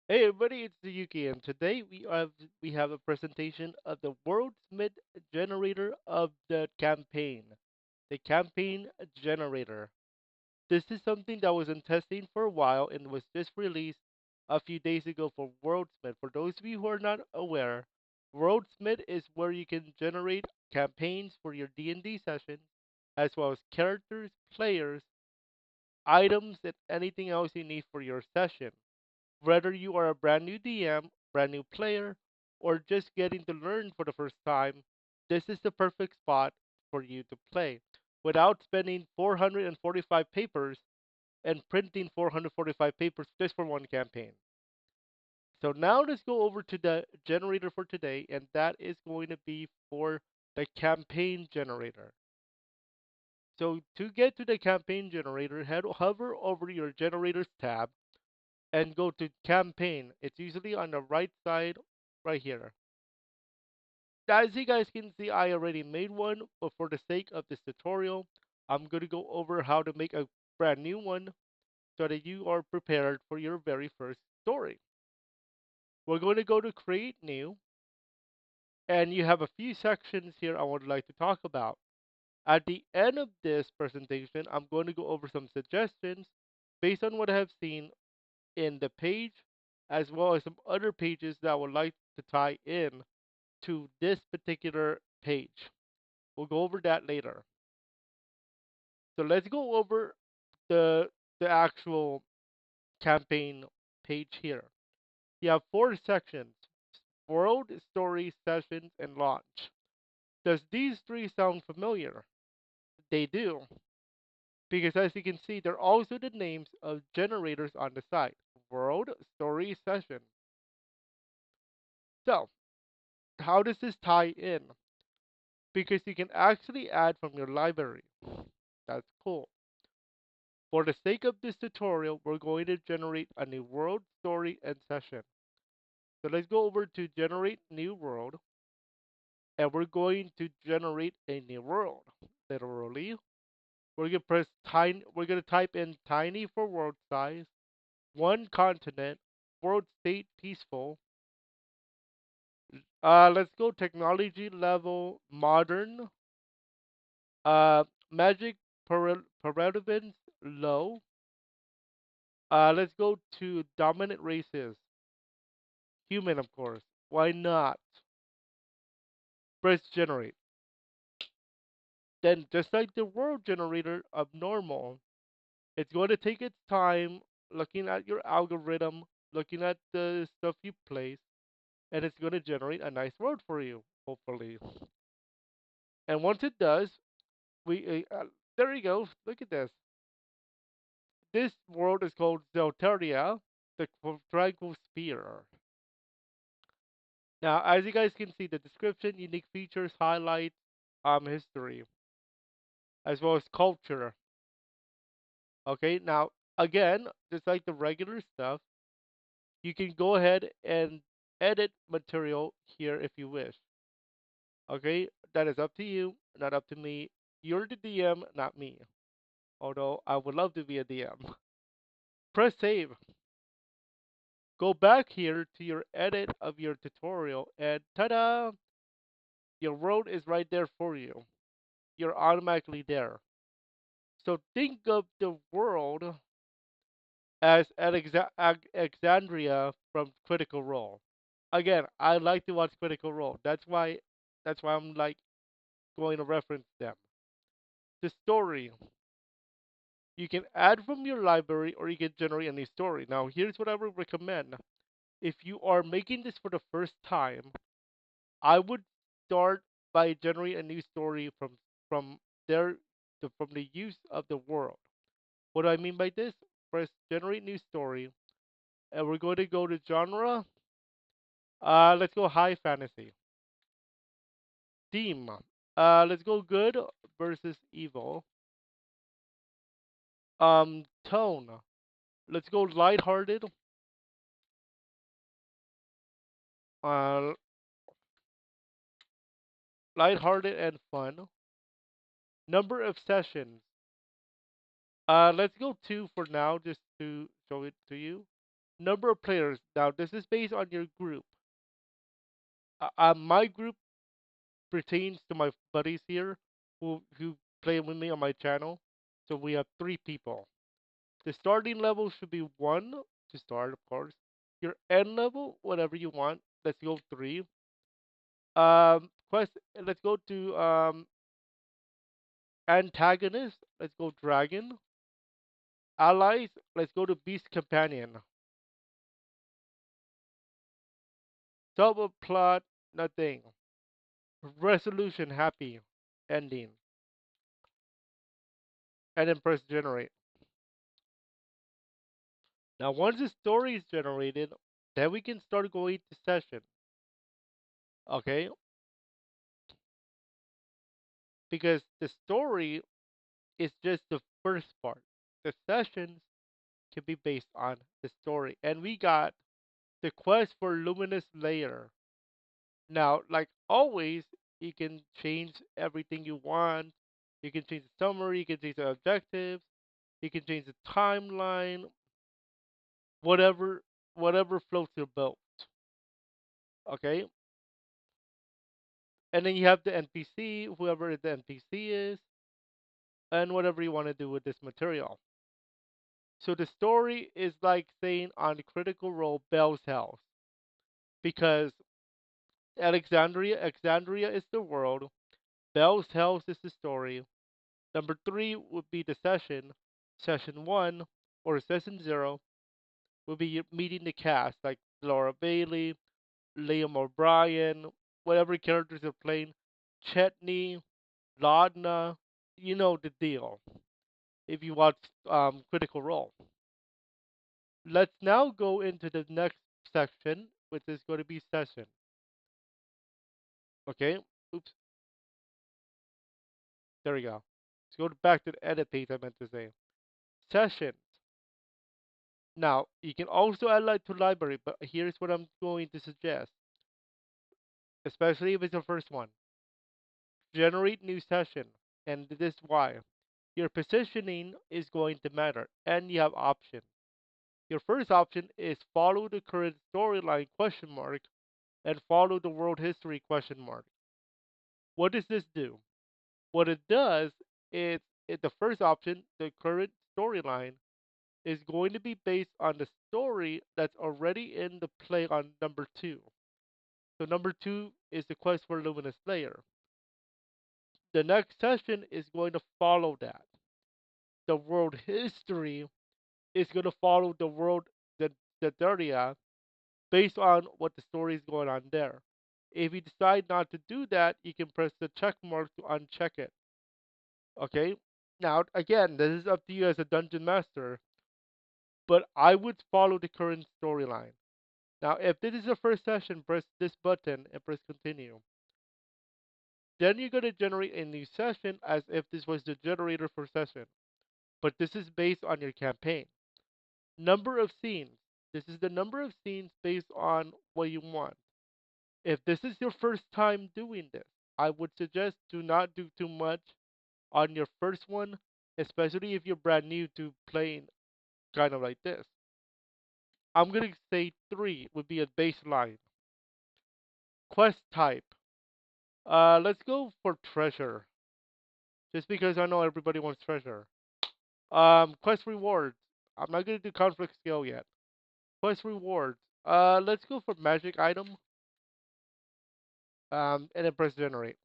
Hey everybody, it's the Yuki, and today we have a presentation of the WorldSmith generator of the campaign. The campaign generator. This is something that was in testing for a while and was just released a few days ago for WorldSmith. For those of you who are not aware, WorldSmith is where you can generate campaigns for your D&D sessions, as well as characters, players, items, and anything else you need for your session. Whether you are a brand new DM, brand new player, or just getting to learn for the first time, this is the perfect spot for you to play without spending 445 papers and printing 445 papers just for one campaign. So now let's go over to the generator for today, and that is going to be for the campaign generator. So to get to the campaign generator, hover over your generators tab and go to campaign. It's usually on the right side right here. As you guys can see, I already made one, but for the sake of this tutorial, I'm going to go over how to make a brand new one so that you are prepared for your very first story. We're going to go to create new, and you have a few sections here I would like to talk about. At the end of this presentation, I'm going to go over some suggestions based on what I have seen in the page, as well as some other pages that I would like to tie in to this particular page. We'll go over that later. So let's go over the the actual campaign page here. You have four sections: world, story, sessions, and launch. Does these three sound familiar? They do, because as you can see, they're also the names of generators on the site. World, story, session. So, how does this tie in? Because you can actually add from your library. That's cool. For the sake of this tutorial, we're going to generate a new world, story, and session. So let's go over to generate new world, and we're going to generate a new world. Literally, we're gonna type in tiny for world size, one continent, world state peaceful. Let's go technology level modern. Magic prevalence low. Let's go to dominant races. Human, of course. Why not? Press generate. Then, just like the world generator of normal, it's going to take its time looking at your algorithm, looking at the stuff you place, and it's going to generate a nice world for you, hopefully. And once it does, there you go. Look at this. This world is called Zelteria, the Quadrigal Sphere. Now, as you guys can see, the description, unique features, highlights, history, as well as culture. Okay, now again, just like the regular stuff, you can go ahead and edit material here if you wish. Okay, that is up to you, not up to me. You're the DM, not me. Although I would love to be a DM. Press save. Go back here to your edit of your tutorial, and ta-da! Your world is right there for you. You're automatically there. So think of the world as Alexandria from Critical Role. Again, I like to watch Critical Role. That's why I'm like going to reference them. The story. You can add from your library or you can generate a new story. Now, here's what I would recommend. If you are making this for the first time, I would start by generating a new story from their from the use of the world. What do I mean by this? Press generate new story, and we're going to go to genre. Let's go high fantasy. Theme. Let's go good versus evil. Tone. Let's go lighthearted. Uh, lighthearted and fun. Number of sessions. Let's go two for now, just to show it to you. Number of players. Now, this is based on your group. My group pertains to my buddies here who play with me on my channel. So we have 3 people. The starting level should be 1 to start, of course. Your end level, whatever you want. Let's go 3. Quest. Let's go to antagonist. Let's go dragon. Allies. Let's go to beast companion. Double plot. Nothing. Resolution happy. Ending. And then press generate. Now, once the story is generated, then we can start going to session. Okay? Because the story is just the first part. The sessions can be based on the story. And we got the quest for Luminous Layer. Now, like always, you can change everything you want. You can change the summary, you can change the objectives, you can change the timeline, whatever whatever floats your boat. Okay? And then you have the NPC, whoever the NPC is, and whatever you want to do with this material. So the story is like saying on Critical Role Bell's house because Alexandria is the world, Bell's house is the story. Number 3 would be the session. Session 1 or session 0 would be meeting the cast like Laura Bailey, Liam O'Brien, whatever characters are playing, Chetney, Laudna, you know the deal. If you watch Critical Role. Let's now go into the next section, which is going to be session. Okay. Oops. There we go. Let's go back to the edit page I meant to say. Sessions. Now, you can also add light to library, but here's what I'm going to suggest, especially if it's the first one. Generate new session. And this is why. Your positioning is going to matter, and you have options. Your first option is follow the current storyline question mark and follow the world history question mark. What does this do? What it does is the first option, the current storyline, is going to be based on the story that's already in the play on number 2. So number 2 is the quest for Luminous Layer. The next session is going to follow that. The world history is going to follow the world the Daria based on what the story is going on there. If you decide not to do that, you can press the check mark to uncheck it. Okay? Now, again, this is up to you as a dungeon master, but I would follow the current storyline. Now, if this is the first session, press this button and press continue. Then you're going to generate a new session as if this was the generator for session, but this is based on your campaign. Number of scenes. This is the number of scenes based on what you want. If this is your first time doing this, I would suggest do not do too much on your first one, especially if you're brand new to playing kind of like this. I'm gonna say 3 would be a baseline. Quest type. Let's go for treasure, just because I know everybody wants treasure. Quest rewards. I'm not gonna do conflict skill yet. Quest rewards. Let's go for magic item. And then press generate.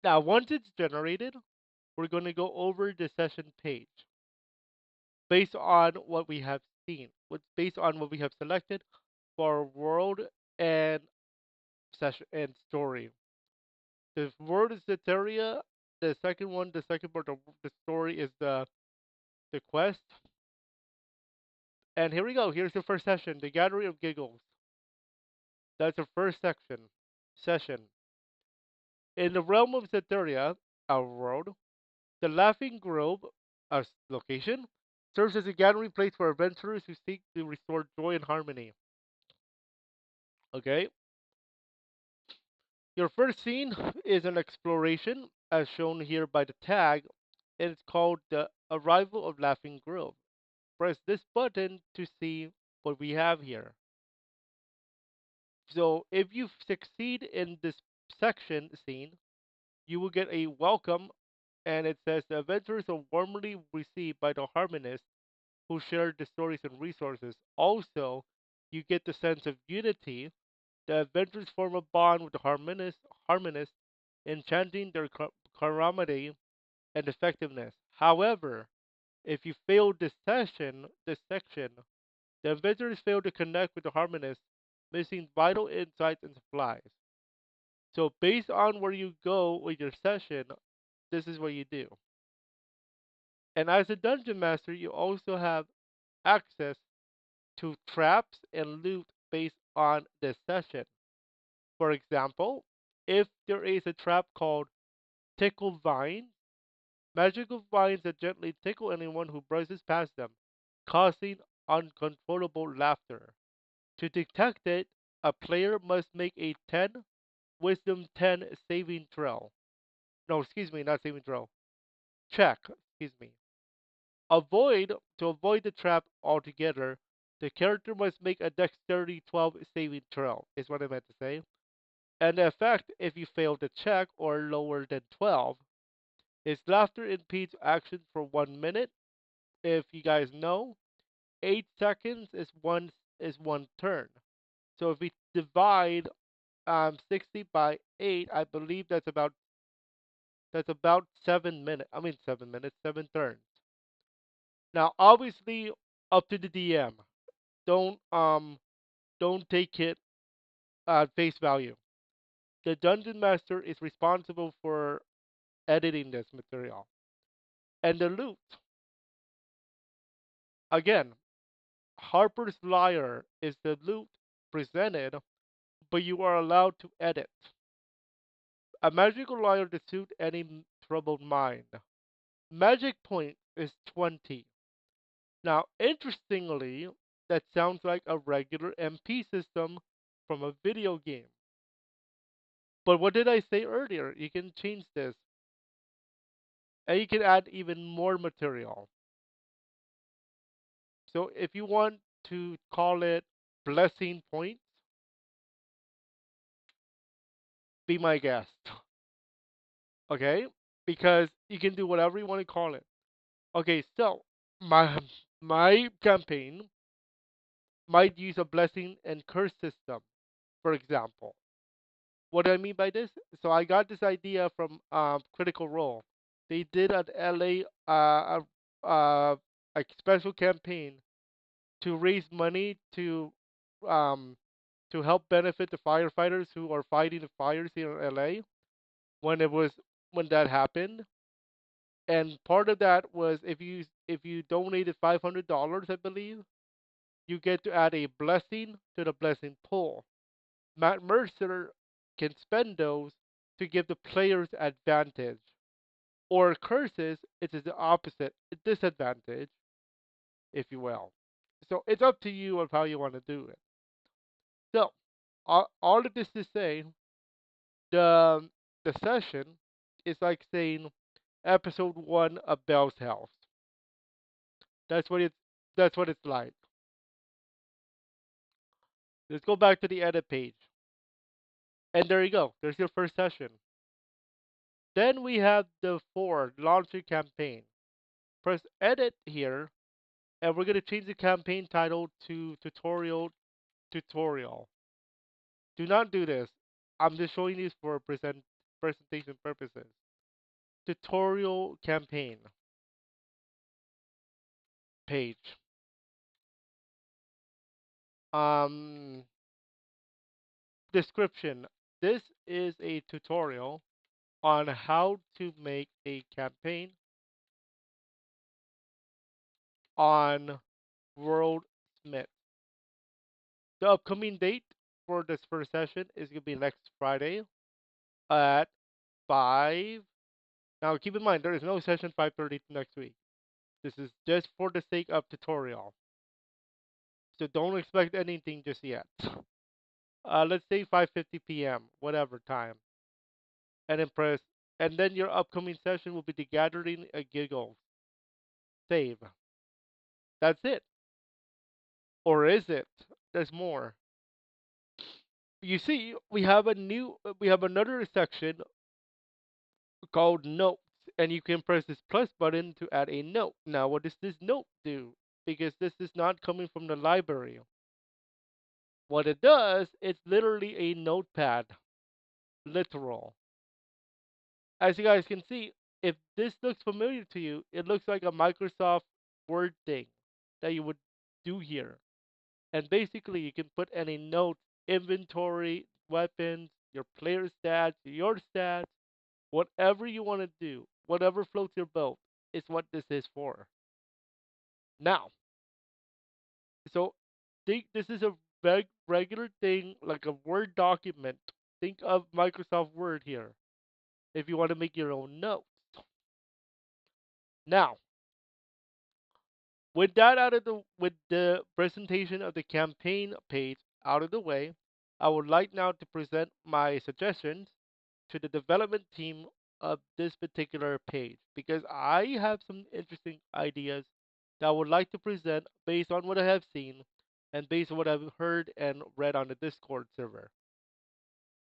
Now, once it's generated, we're gonna go over the session page based on what we have seen. What's based on what we have selected for world and session and story. The world is the area. The second part of the story is the quest. And here we go. Here's the first session, the Gathering of Giggles. That's the first section. Session. In the realm of Zeteria, our world, the Laughing Grove, our location, serves as a gathering place for adventurers who seek to restore joy and harmony. Okay? Your first scene is an exploration, as shown here by the tag. and it's called the Arrival of Laughing Grove. Press this button to see what we have here. So if you succeed in this section scene, you will get a welcome, and it says the adventurers are warmly received by the harmonists who shared the stories and resources. Also, you get the sense of unity. The adventurers form a bond with the harmonists enchanting their calamity and effectiveness. However, if you fail this section, the adventurers fail to connect with the harmonists, missing vital insights and supplies. So, based on where you go with your session, this is what you do. And as a dungeon master, you also have access to traps and loot based on this session. For example, if there is a trap called Tickle Vine, magical vines that gently tickle anyone who brushes past them, causing uncontrollable laughter. To detect it, a player must make a 10 Wisdom 10 saving throw. No, excuse me, not saving throw. Check, excuse me. To avoid the trap altogether, the character must make a dexterity 12 saving throw, is what I meant to say. And the effect, if you fail the check or lower than 12, is laughter impedes action for 1 minute. If you guys know, 8 seconds is one turn. So if we divide 60 by 8, I believe that's about 7 minutes. I mean 7 minutes, 7 turns. Now, obviously, up to the DM. Don't take it at face value. The dungeon master is responsible for editing this material. And the loot, again, Harper's Liar is the loot presented, but you are allowed to edit. A magical liar to suit any troubled mind. Magic point is 20. Now, interestingly, that sounds like a regular MP system from a video game. But what did I say earlier? You can change this, and you can add even more material. So if you want to call it blessing points, be my guest. Okay? Because you can do whatever you want to call it. Okay, so my my campaign might use a blessing and curse system, for example. What do I mean by this? So I got this idea from Critical Role. They did an LA a special campaign to raise money um, to help benefit the firefighters who are fighting the fires here in LA when it was when that happened. And part of that was if you donated $500, I believe, you get to add a blessing to the blessing pool. Matt Mercer can spend those to give the players advantage. Or curses, it is the opposite, a disadvantage, if you will. So it's up to you of how you want to do it. So all of this to say, the the session is like saying episode 1 of Bell's House. That's what it's like. Let's go back to the edit page. And there you go. There's your first session. Then we have the 4 launcher campaign. Press edit here, and we're gonna change the campaign title to tutorial. Do not do this. I'm just showing this for presentation purposes. Tutorial campaign page. Um, Description. This is a tutorial on how to make a campaign on WorldSmith. The upcoming date for this first session is going to be next Friday at 5. Now, keep in mind, there is no session 5:30 next week. This is just for the sake of tutorial. So don't expect anything just yet. Let's say 5:50 p.m., whatever time. And then press And then your upcoming session will be the gathering a giggle. Save. That's it. Or is it? There's more. You see, we have another section called notes, and you can press this plus button to add a note. Now, what does this note do? Because this is not coming from the library. What it does, it's literally a notepad, literal. As you guys can see, if this looks familiar to you, it looks like a Microsoft Word thing that you would do here. And basically, you can put any notes, inventory, weapons, your player stats, your stats, whatever you want to do, whatever floats your boat, is what this is for. Now, so think this is a regular thing, like a Word document. Think of Microsoft Word here if you want to make your own notes. Now, with that out of with the presentation of the campaign page out of the way, I would like now to present my suggestions to the development team of this particular page because I have some interesting ideas that I would like to present based on what I have seen and based on what I've heard and read on the Discord server.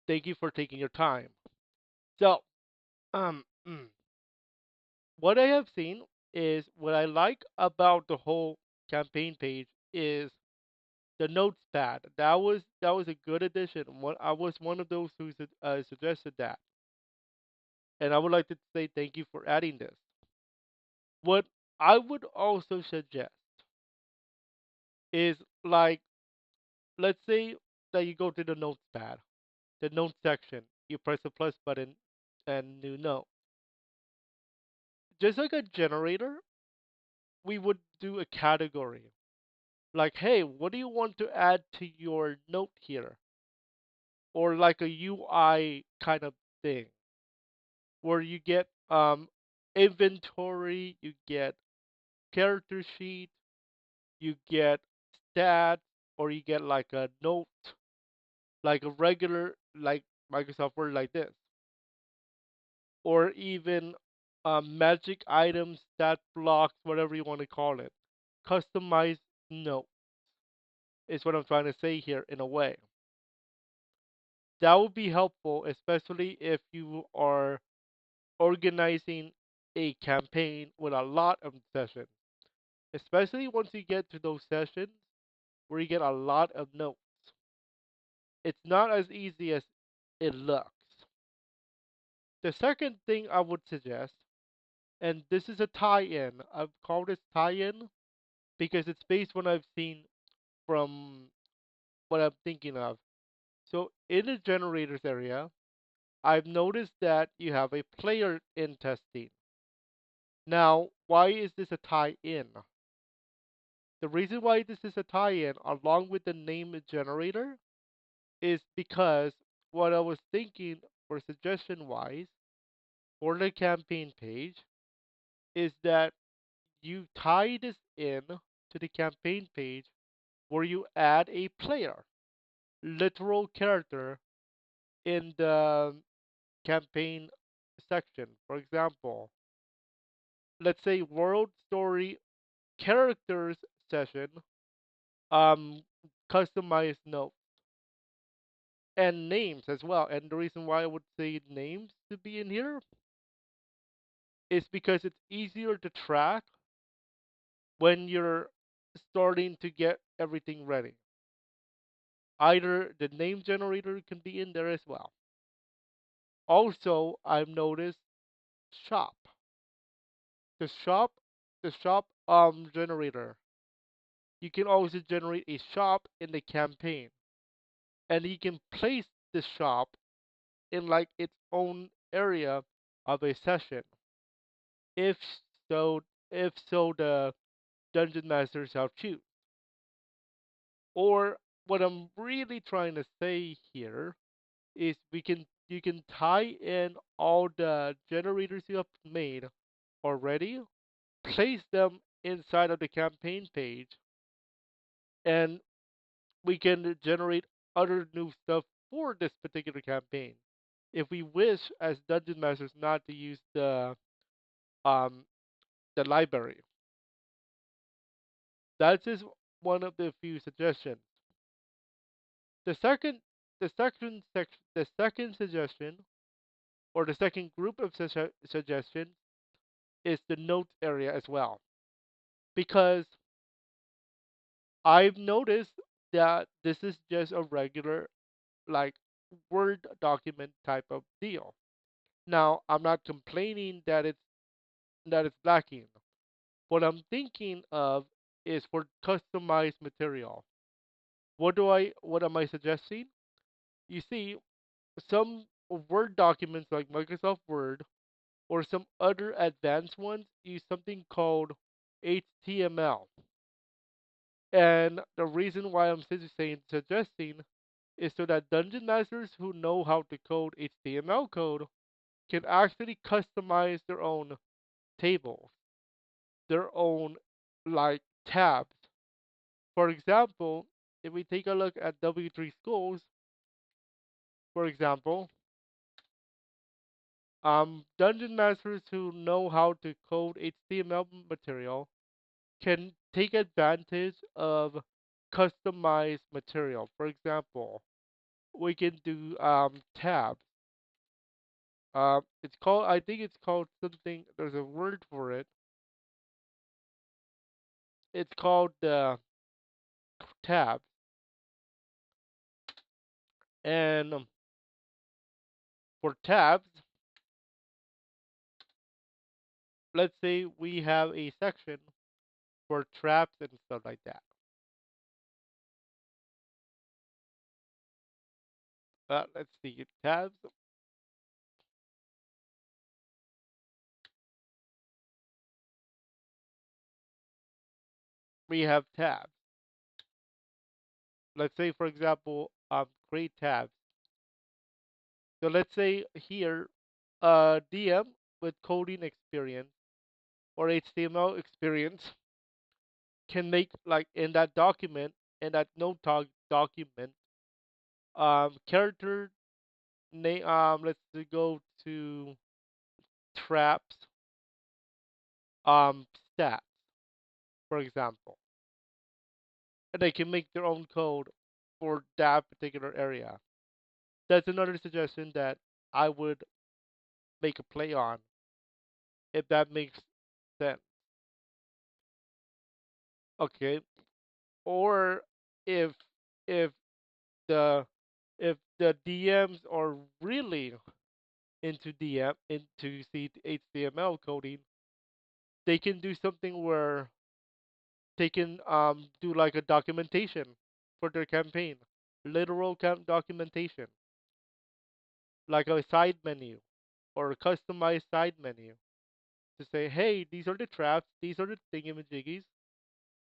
Thank you for taking your time. So, um, what I have seen is what I like about the whole campaign page is the notes pad. That was a good addition. I was one of those who suggested that, and I would like to say thank you for adding this. What I would also suggest is like, let's say that you go to the notes pad, the notes section, you press the plus button, and new note. Just like a generator, we would do a category. Like, hey, what do you want to add to your note here? Or like a UI kind of thing where you get inventory, you get character sheet, you get stats, or you get like a note, like a regular like Microsoft Word like this, or even magic items, stat blocks, whatever you want to call it. Customized note is what I'm trying to say here in a way. That would be helpful, especially if you are organizing a campaign with a lot of sessions, especially once you get to those sessions where you get a lot of notes. It's not as easy as it looks. The second thing I would suggest, and this is a tie-in, I've called this tie-in because it's based on what I've seen from what I'm thinking of. So in the generators area, I've noticed that you have a player in testing. Now, why is this a tie-in? The reason why this is a tie-in along with the name generator is because what I was thinking for suggestion wise for the campaign page is that you tie this in to the campaign page where you add a player, literal character in the campaign section. For example, let's say world story characters session, um, customized notes and names as well. And the reason why I would say names to be in here is because it's easier to track when you're starting to get everything ready. Either the name generator can be in there as well. Also, I've noticed shop. The shop, the shop generator. You can also generate a shop in the campaign, and you can place the shop in like its own area of a session. If so, if so, the dungeon master shall choose. Or what I'm really trying to say here is you can tie in all the generators you have made already, place them inside of the campaign page, and we can generate other new stuff for this particular campaign. if we wish as dungeon masters not to use um the library. That's just one of the few suggestions. The second the second suggestion or the second group of suggestions is the notes area as well. Because I've noticed that this is just a regular like Word document type of deal. Now, I'm not complaining that it's lacking. What I'm thinking of is for customized material. What am I suggesting? You see, some Word documents like Microsoft Word or some other advanced ones use something called HTML. And the reason why I'm suggesting is so that dungeon masters who know how to code HTML code can actually customize their own tables, their own like tabs. For example, if we take a look at W3 schools, for example, dungeon masters who know how to code HTML material can take advantage of customized material. For example, we can do tabs. It's called, I think it's called something. There's a word for it. It's called tabs. And for tabs, let's say we have a section for traps and stuff like that. Let's see, tabs. We have tabs. Let's say, for example, create tabs. So let's say here, DM with coding experience or HTML experience can make like in that document, in that document, character name. Let's go to traps. Stats, for example, and they can make their own code for that particular area. That's another suggestion that I would make a play on, if that makes sense. Okay, or if if the if the DMs are really into HTML coding, they can do something where they can do like a documentation for their campaign, literal documentation, like a side menu or a customized side menu to say, hey, these are the traps, these are the thingamajiggies,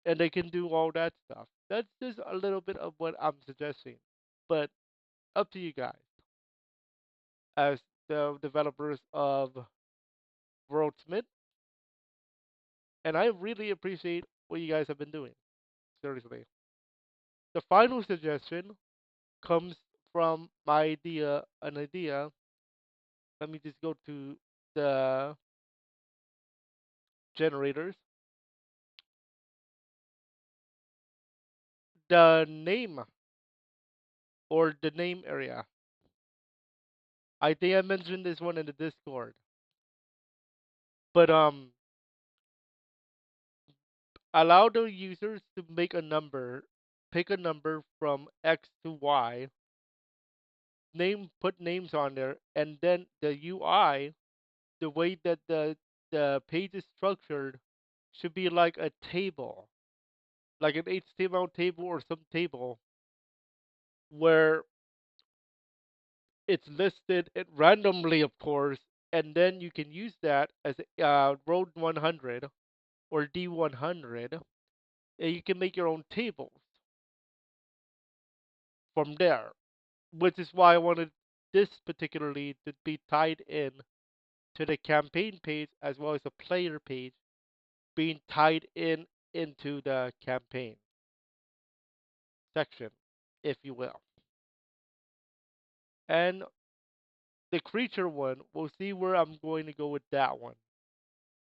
and they can do all that stuff. That's just a little bit of what I'm suggesting, but up to you guys as the developers of WorldSmith, and I really appreciate what you guys have been doing. Seriously. The final suggestion comes from an idea. Let me just go to the generators. The name or the name area. I think I mentioned this one in the Discord. But allow the users to make a number, pick a number from X to Y, put names on there, and then the UI, the way that the page is structured, should be like a table, like an HTML table or some table where it's listed it randomly, of course, and then you can use that as Road 100 or D100, and you can make your own tables from there, which is why I wanted this particularly to be tied in to the campaign page as well as the player page being tied in into the campaign section, if you will. And the creature one, we'll see where I'm going to go with that one.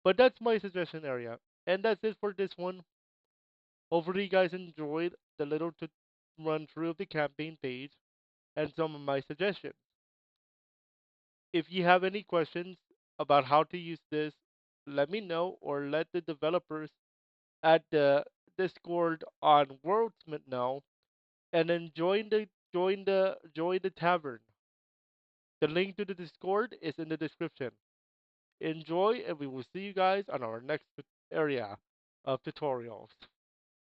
But that's my suggestion area. And that's it for this one. Hopefully, you guys enjoyed the little run through of the campaign page and some of my suggestions. If you have any questions about how to use this, let me know or let the developers at the Discord on Worldsmith know, and then join the tavern. The link to the Discord is in the description. Enjoy, and we will see you guys on our next area of tutorials.